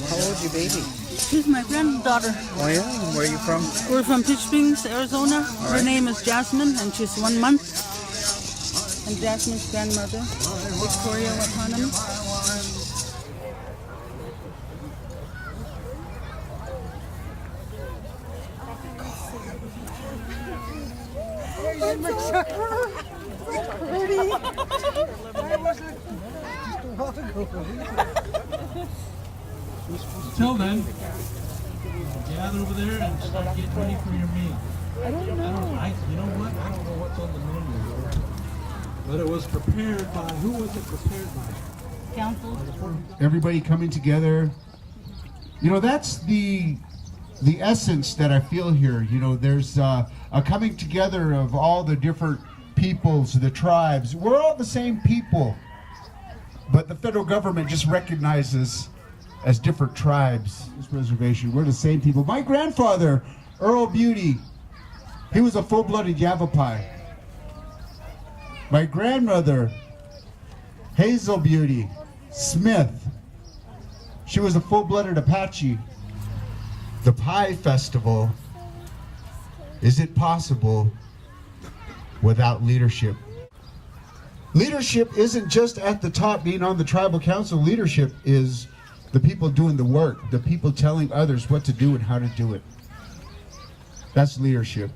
How old's your baby? She's my granddaughter. Oh yeah? Where are you from? We're from Pitch Springs, Arizona. Her name is Jasmine, and she's 1 month. And Jasmine's grandmother, Victoria Watanabe. Till then, gather over there and start getting ready for your meal. I don't know. You know what? I don't know what's on the menu. But it was prepared by, who was it prepared by? Council. Everybody coming together. You know, that's the essence that I feel here. You know, there's a coming together of all the different peoples, the tribes. We're all the same people, but the federal government just recognizes as different tribes. This reservation, we're the same people. My grandfather, Earl Beauty, he was a full-blooded Yavapai. My grandmother, Hazel Beauty Smith, she was a full-blooded Apache. The Pai Festival, is it possible without leadership? Leadership isn't just at the top being on the tribal council. Leadership is the people doing the work, the people telling others what to do and how to do it. That's leadership.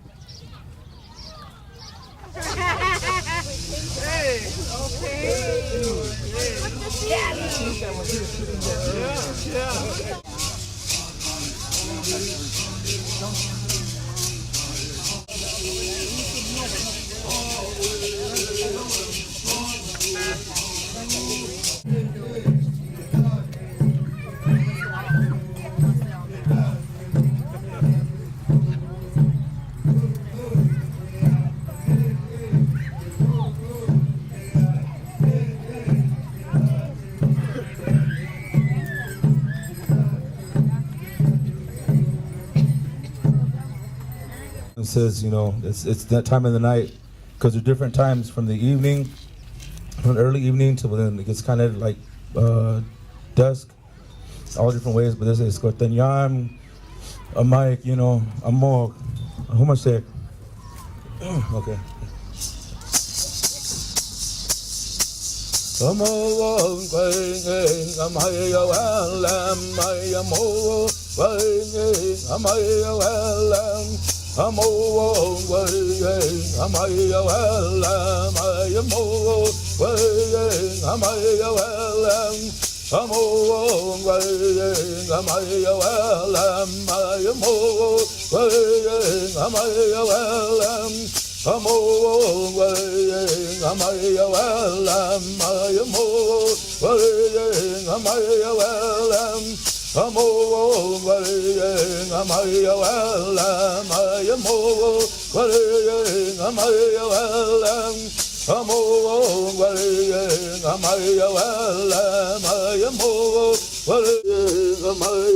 It says, you know, it's that time of the night, because there are different times from the evening, from early evening to when it gets kind of like dusk, all different ways. But this is Scotanyan, a mic, you know, a more, how much say? Okay. Amo way, amaya well, amo way, amaya well, amo way, amaya well, amo way, amaya well, amo way, amaya well, amo way, amaya well. Amo waring amaya well, amaya mo waring amaya well, amo waring amaya well, amaya mo waring amaya well, amaya mo waring amaya well,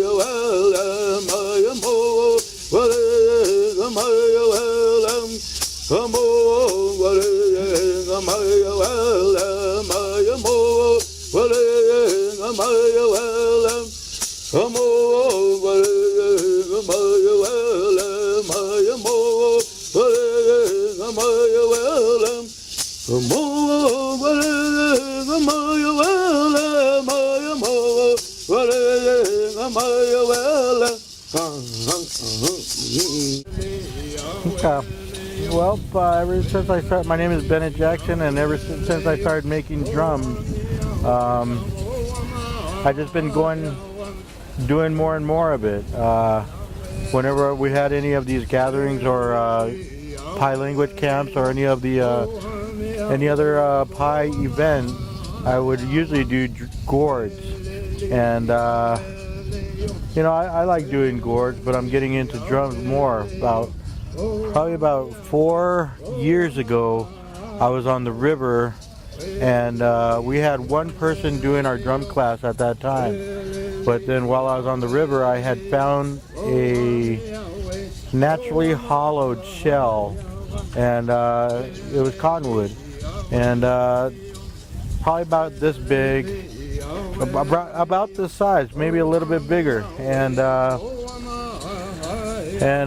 amo waring amaya well, amaya mo waring amaya well. Amo waring amaya well, amaya mo waring amaya well, amo waring amaya well, amaya mo waring amaya well. Okay. Well, ever since I started, my name is Bennett Jackson, and ever since I started making drums, I've just been doing more and more of it. whenever we had any of these gatherings or Pai language camps or any of the any other Pai event, I would usually do gourds. And you know, I like doing gourds, but I'm getting into drums more. Probably about 4 years ago, I was on the river, and we had one person doing our drum class at that time. But then while I was on the river, I had found a naturally hollowed shell, and it was cottonwood, and probably about this big, about this size, maybe a little bit bigger. And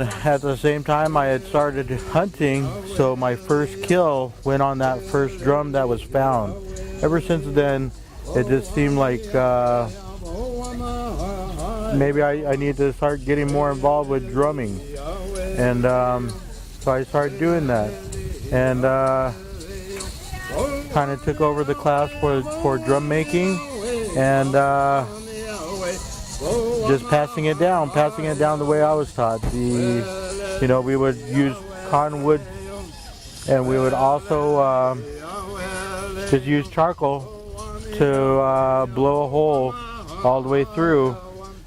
at the same time, I had started hunting, so my first kill went on that first drum that was found. Ever since then, it just seemed like maybe I need to start getting more involved with drumming. And so I started doing that, and kind of took over the class for drum making, and just passing it down the way I was taught. You know, we would use cottonwood, and we would also just use charcoal to blow a hole all the way through.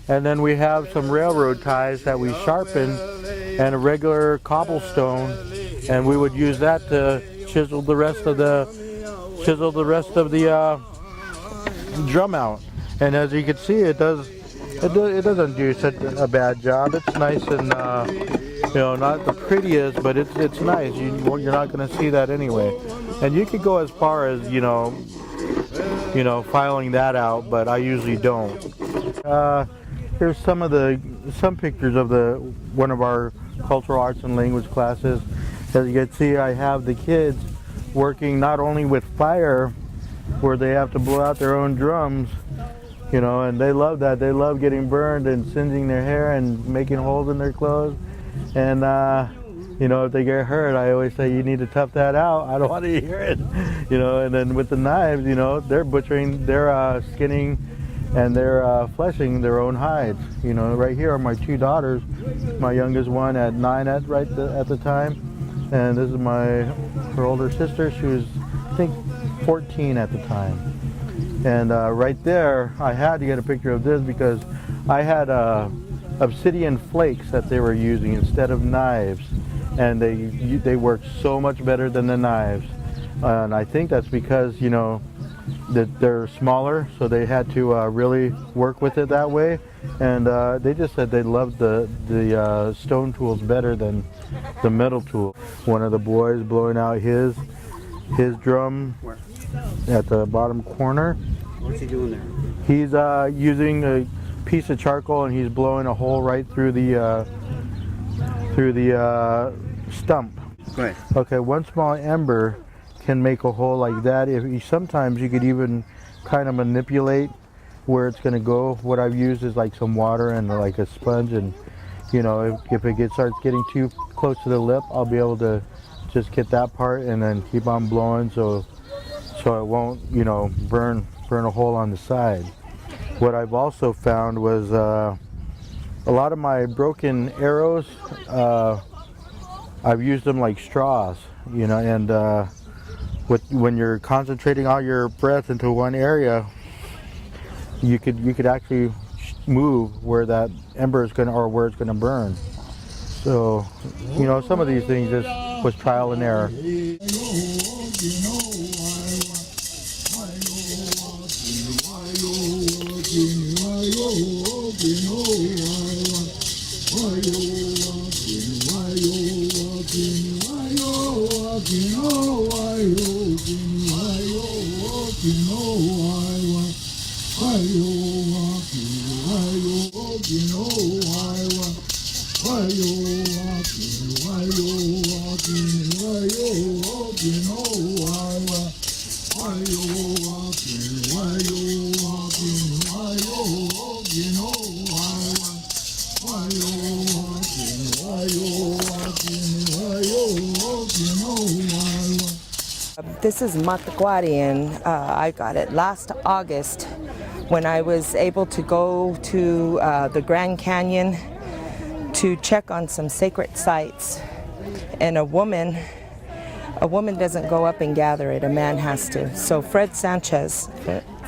And then we have some railroad ties that we sharpen, and a regular cobblestone, and we would use that to chisel the rest of the drum out. And as you can see, it doesn't do such a bad job. It's nice and you know, not the prettiest, but it's nice. You're not going to see that anyway. And you could go as far as you know filing that out, but I usually don't. Here's some pictures of one of our cultural arts and language classes. As you can see, I have the kids working not only with fire, where they have to blow out their own drums, you know, and they love that. They love getting burned and singeing their hair and making holes in their clothes. And you know, if they get hurt, I always say, you need to tough that out. I don't want to hear it, you know. And then with the knives, you know, they're butchering, they're skinning, and they're fleshing their own hides. You know, right here are my two daughters. My youngest one at 9 at the time, and this is her older sister. She was, I think, 14 at the time. And right there, I had to get a picture of this because I had obsidian flakes that they were using instead of knives, and they worked so much better than the knives. And I think that's because, you know, that they're smaller, so they had to really work with it that way. And they just said they loved the stone tools better than the metal tool. One of the boys blowing out his drum at the bottom corner. What's he doing there? He's using a piece of charcoal, and he's blowing a hole right through the stump. Go ahead. Okay, one small ember can make a hole like that. Sometimes you could even kind of manipulate where it's going to go. What I've used is like some water and like a sponge, and you know, if it starts getting too close to the lip, I'll be able to just get that part and then keep on blowing so it won't, you know, burn a hole on the side. What I've also found was a lot of my broken arrows, I've used them like straws, you know, and when you're concentrating all your breath into one area, you could actually move where that ember is gonna, or where it's gonna burn. So, you know, some of these things just was trial and error. This is Mataguarian. I got it last August when I was able to go to the Grand Canyon to check on some sacred sites, and a woman doesn't go up and gather it, a man has to. So Fred Sanchez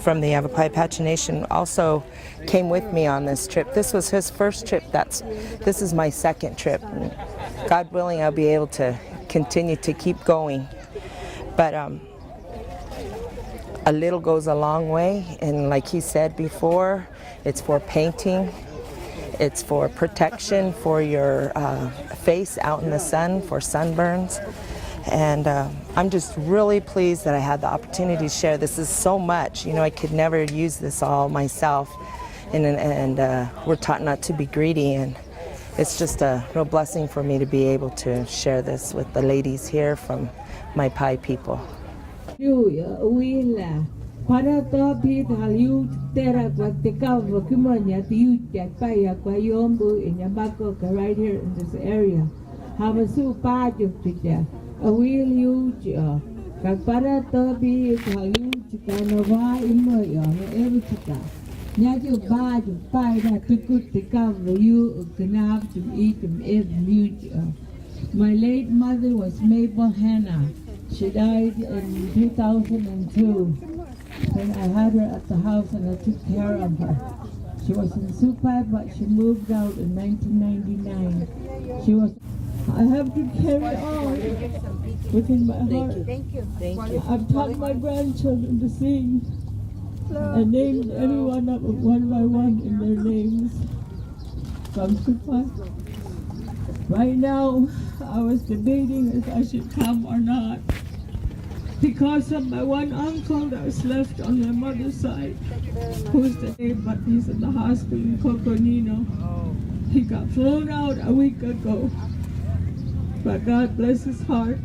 from the Yavapai Apache Nation also came with me on this trip. This was his first trip. This is my second trip. And God willing, I'll be able to continue to keep going. But a little goes a long way, and like he said before, it's for painting, it's for protection for your face out in the sun, for sunburns. And I'm just really pleased that I had the opportunity to share. This is so much, you know, I could never use this all myself, and we're taught not to be greedy, and it's just a real blessing for me to be able to share this with the ladies here from my Pai people. Right here in this area. Have a soup a wheel huge, Kakpara Tobi, Kaluch, Kanova, Imoya, Evertica. Nyaju Baju, Pai, to cook to cover you, Knab to eat them every huge. My late mother was Mabel Hannah. She died in 2002. And I had her at the house and I took care of her. She was in Supai, but she moved out in 1999. She was. I have to carry on within my heart. Thank you. I've taught my grandchildren to sing. I named everyone up one by one in their names. From Supai. Right now, I was debating if I should come or not, because of my one uncle that was left on my mother's side, who's dead, but he's in the hospital in Coconino. He got flown out a week ago, but God bless his heart.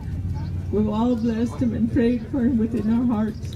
We've all blessed him and prayed for him within our hearts.